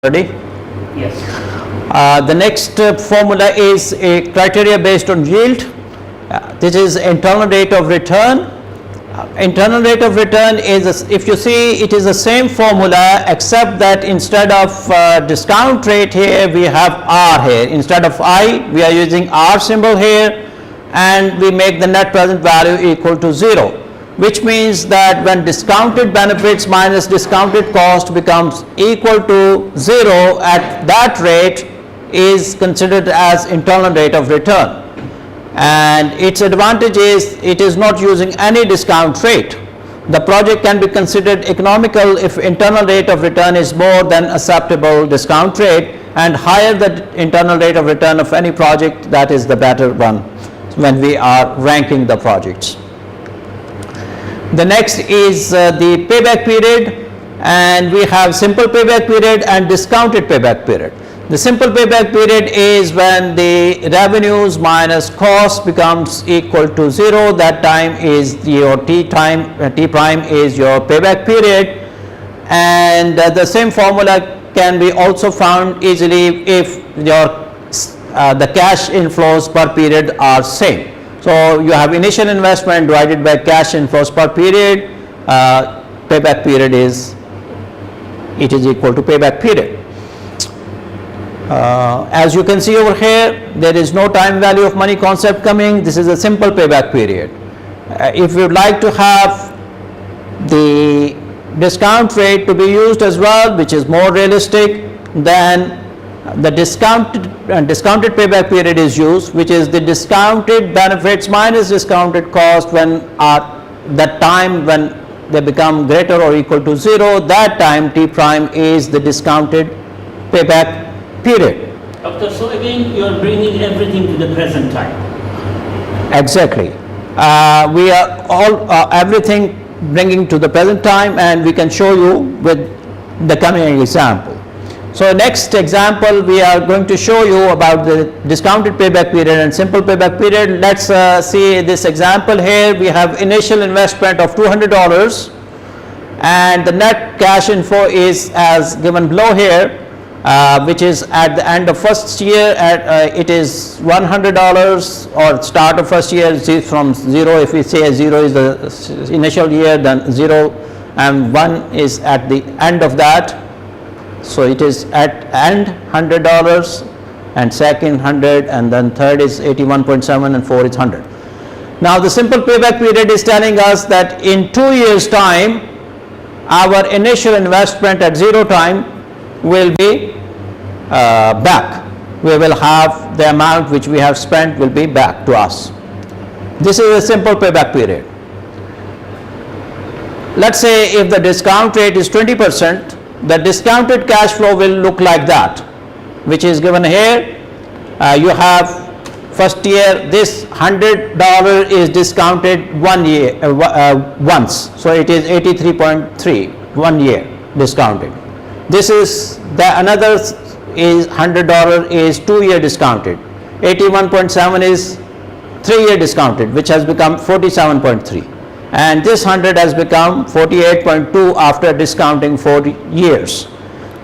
Ready? Yes. The next formula is a criteria based on yield. This is internal rate of return. Internal rate of return is, if you see, it is the same formula except that instead of discount rate here we have R here. Instead of I, we are using R symbol here, and we make the net present value equal to 0, which means that when discounted benefits minus discounted cost becomes equal to 0, at that rate is considered as internal rate of return. And its advantage is it is not using any discount rate. The project can be considered economical if internal rate of return is more than acceptable discount rate, and higher the internal rate of return of any project, that is the better one when we are ranking the projects. The next is the payback period, and we have simple payback period and discounted payback period. The simple payback period is when the revenues minus cost becomes equal to 0. That time is your T prime is your payback period, and the same formula can be also found easily if your the cash inflows per period are same. So you have initial investment divided by cash inflows per period. Payback period is equal to payback period. As you can see over here, there is no time value of money concept coming. This is a simple payback period. If you would like to have the discount rate to be used as well, which is more realistic, then the discounted payback period is used, which is the discounted benefits minus discounted cost when that time when they become greater or equal to 0. That time T prime is the discounted payback period. Doctor, so again you are bringing everything to the present time. Exactly. We are all everything bringing to the present time, and we can show you with the coming example. So next example we are going to show you about the discounted payback period and simple payback period. Let's see this example here. We have initial investment of $200, and the net cash inflow is as given below here, which is at the end of first year it is $100, or start of first year from 0. If we say 0 is the initial year, then 0 and 1 is at the end of that. So it is at end $100, and second 100, and then third is 81.7, and 4 is 100. Now the simple payback period is telling us that in 2 years time our initial investment at 0 time will be back. We will have the amount which we have spent will be back to us. This is a simple payback period. Let's say if the discount rate is 20%, the discounted cash flow will look like that, which is given here. You have first year, this $100 is discounted 1 year once, so it is 83.3 1 year discounted. This is the another is $100 is 2 year discounted. 81.7 is 3 year discounted, which has become 47.3. And this 100 has become 48.2 after discounting 4 years.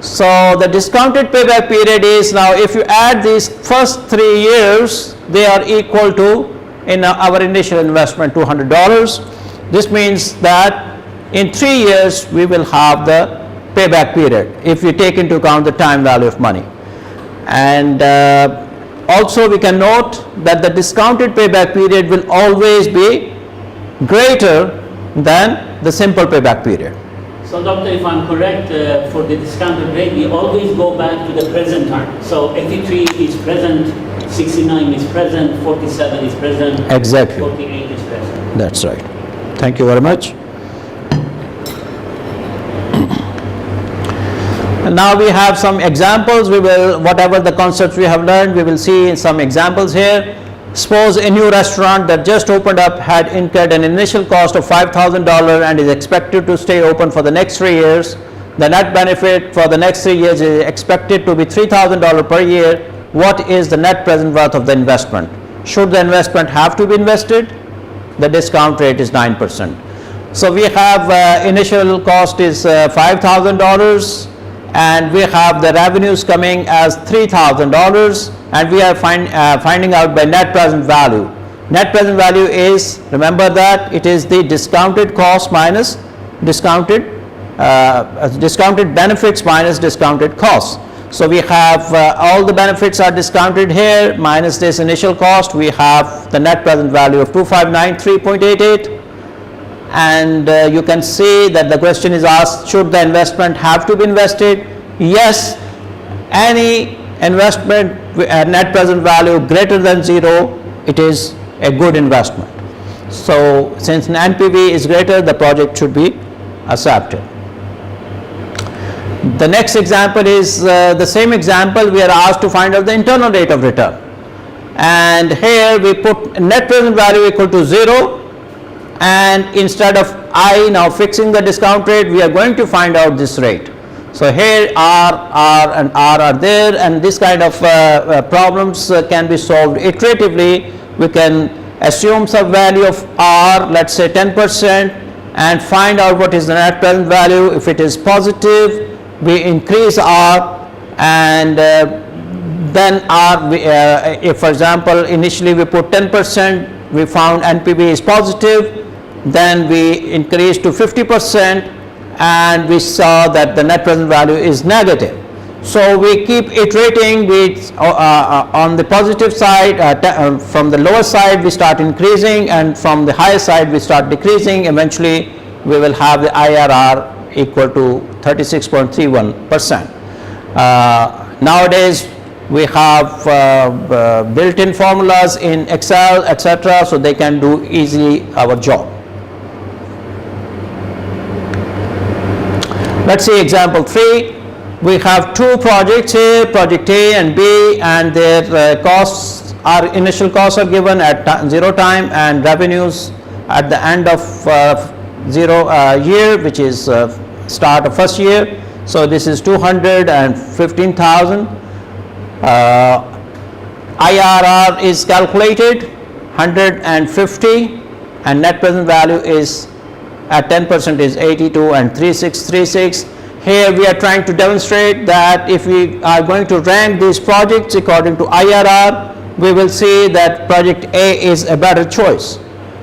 So the discounted payback period is, now if you add these first 3 years, they are equal to, in our initial investment, $200. This means that in 3 years we will have the payback period if you take into account the time value of money. And also we can note that the discounted payback period will always be greater than the simple payback period. So doctor, if I'm correct, for the discounted rate we always go back to the present time. So 83 is present, 69 is present, 47 is present, exactly, 48 is present. That's right. Thank you very much. And now we have some examples. We will, whatever the concepts we have learned, we will see some examples here. Suppose a new restaurant that just opened up had incurred an initial cost of $5,000 and is expected to stay open for the next 3 years. The net benefit for the next 3 years is expected to be $3,000 per year. What is the net present worth of the investment? Should the investment have to be invested? The discount rate is 9%. So we have initial cost is $5,000, and we have the revenues coming as $3,000, and we are finding out by net present value. Net present value is, remember that it is the discounted cost minus discounted benefits minus discounted costs. So we have all the benefits are discounted here minus this initial cost. We have the net present value of 2593.88, and you can see that the question is asked, should the investment have to be invested? Yes, any investment net present value greater than 0, it is a good investment. So since NPV is greater, the project should be accepted. The next example is the same example. We are asked to find out the internal rate of return, and here we put net present value equal to 0, and instead of I now fixing the discount rate, we are going to find out this rate. So here R and R are there, and this kind of problems can be solved iteratively. We can assume some value of R, let's say 10%, and find out what is the net present value. If it is positive, we increase R, and then R, if for example initially we put 10%, we found NPV is positive, then we increased to 50%, and we saw that the net present value is negative. So we keep iterating with on the positive side, from the lower side we start increasing, and from the higher side we start decreasing. Eventually we will have the IRR equal to 36.31%. Nowadays we have built-in formulas in Excel, etc., so they can do easily our job. Let's see example 3. We have two projects here, project A and B, and their costs are, initial costs are given at 0 time, and revenues at the end of 0 year, which is start of first year. So this is 215,000. IRR is calculated 150, and net present value is at 10% is 82 and 3636. Here we are trying to demonstrate that if we are going to rank these projects according to IRR, we will see that project A is a better choice.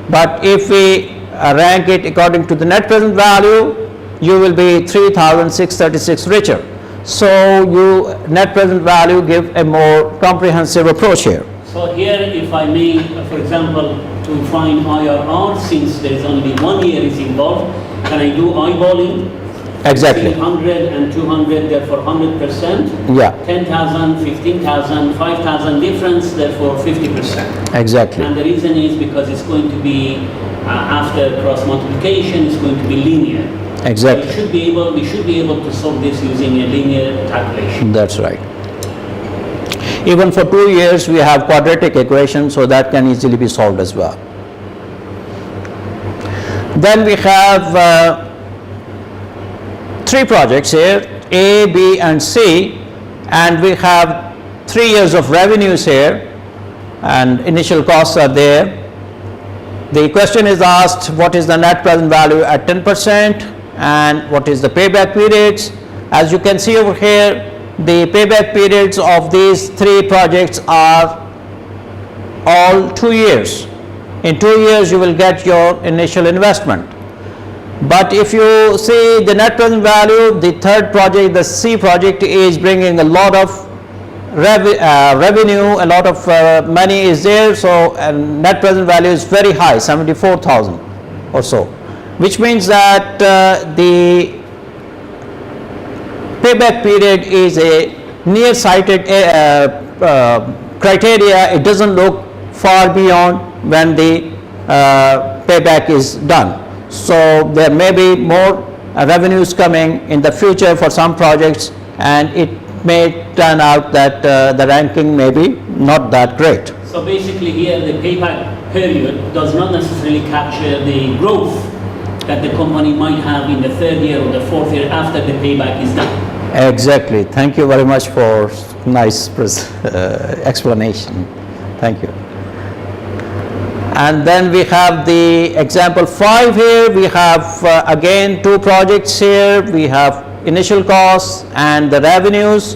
But if we rank it according to the net present value, you will be 3,636 richer. So you net present value give a more comprehensive approach here. So here, if I may, for example, to find IRR, since there is only 1 year is involved, can I do eyeballing? Exactly. 100 and 200, therefore 100%. Yeah. 10,000, 15,000, 5,000 difference, therefore 50%. Exactly. And the reason is because it's going to be after cross multiplication, it's going to be linear. Exactly. We should be able to solve this using a linear calculation. That's right. Even for 2 years we have quadratic equation, so that can easily be solved as well. Then we have 3 projects here, A, B and C, and we have 3 years of revenues here, and initial costs are there. The question is asked, what is the net present value at 10%, and what is the payback periods. As you can see over here, the payback periods of these 3 projects are all 2 years. In 2 years you will get your initial investment. But if you see the net present value, the third project, the C project, is bringing a lot of revenue, a lot of money is there, so net present value is very high, 74,000 or so, which means that the payback period is a near-sighted criteria. It doesn't look far beyond when the payback is done. So there may be more revenues coming in the future for some projects, and it may turn out that the ranking may be not that great. So basically here the payback period does not necessarily capture the growth that the company might have in the 3rd year or the 4th year after the payback is done. Exactly. Thank you very much for nice explanation. Thank you. And then we have the example 5 here. We have again 2 projects here. We have initial costs and the revenues.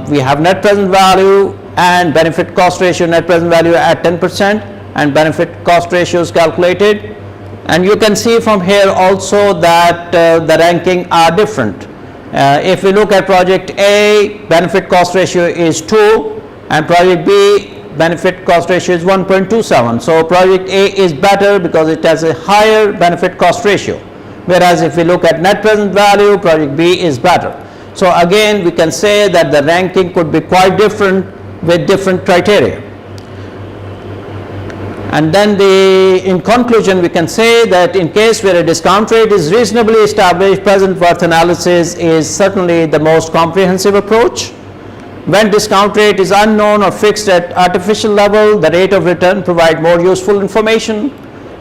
We have net present value and benefit cost ratio, net present value at 10% and benefit cost ratios calculated. And you can see from here also that the ranking are different. If we look at project A, benefit cost ratio is 2 and project B, benefit cost ratio is 1.27. So project A is better because it has a higher benefit cost ratio. Whereas if we look at net present value, project B is better. So again, we can say that the ranking could be quite different with different criteria. And then in conclusion, we can say that in case where a discount rate is reasonably established, present worth analysis is certainly the most comprehensive approach. When discount rate is unknown or fixed at artificial level, the rate of return provide more useful information,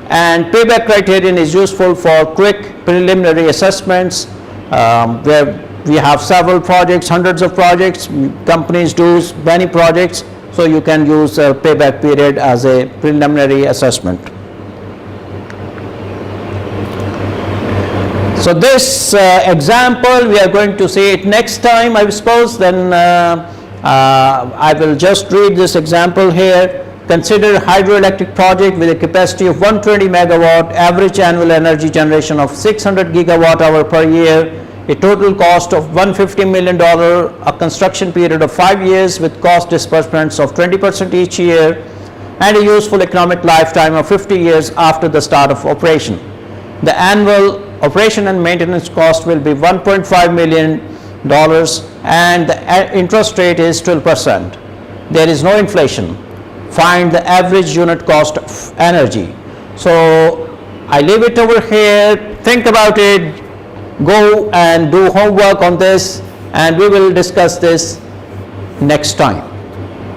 and payback criterion is useful for quick preliminary assessments where we have several projects, hundreds of projects, companies do many projects, so you can use a payback period as a preliminary assessment. So this example, we are going to see it next time, I suppose. Then I will just read this example here. Consider hydroelectric project with a capacity of 120 megawatt, average annual energy generation of 600 gigawatt hour per year, a total cost of $150 million, a construction period of 5 years with cost disbursements of 20% each year, and a useful economic lifetime of 50 years after the start of operation. The annual operation and maintenance cost will be $1.5 million and the interest rate is 12%. There is no inflation. Find the average unit cost of energy. So I leave it over here, think about it, go and do homework on this, and we will discuss this next time.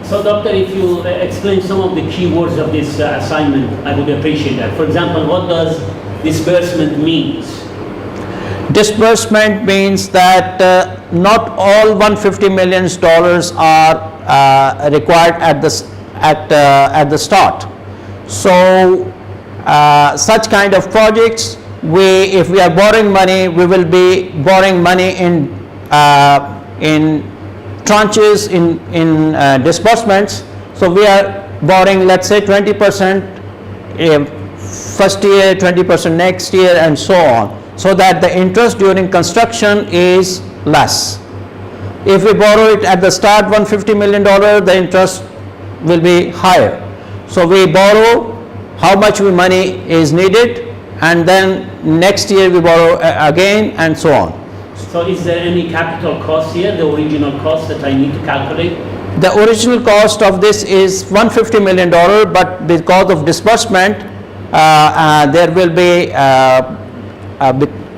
So doctor, if you explain some of the keywords of this assignment, I would appreciate that. For example, what does disbursement means? Disbursement means that not all $150 million are required at the start. So such kind of projects, if we are borrowing money, we will be borrowing money in tranches, in disbursements. So we are borrowing, let's say 20% first year, 20% next year, and so on, so that the interest during construction is less. If we borrow it at the start $150 million, the interest will be higher. So we borrow how much money is needed, and then next year we borrow again, and so on. So is there any capital cost here, the original cost that I need to calculate? The original cost of this is $150 million, but because of disbursement, there will be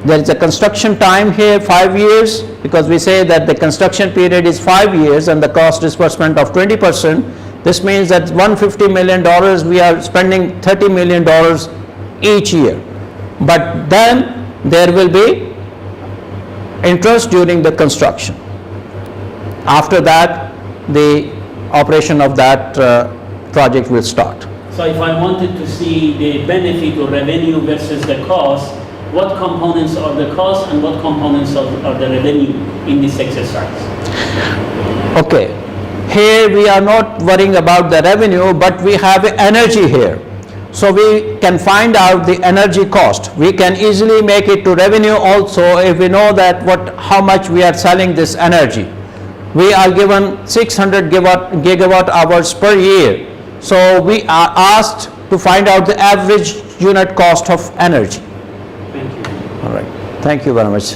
there is a construction time here, 5 years, because we say that the construction period is 5 years and the cost disbursement of 20%. This means that $150 million, we are spending $30 million each year. But then there will be interest during the construction. After that, the operation of that project will start. So if I wanted to see the benefit or revenue versus the cost, what components are the cost and what components are the revenue in this exercise? Okay, here we are not worrying about the revenue, but we have energy here. So we can find out the energy cost. We can easily make it to revenue also if we know that how much we are selling this energy. We are given 600 gigawatt hours per year. So we are asked to find out the average unit cost of energy. Thank you. All right. Thank you very much.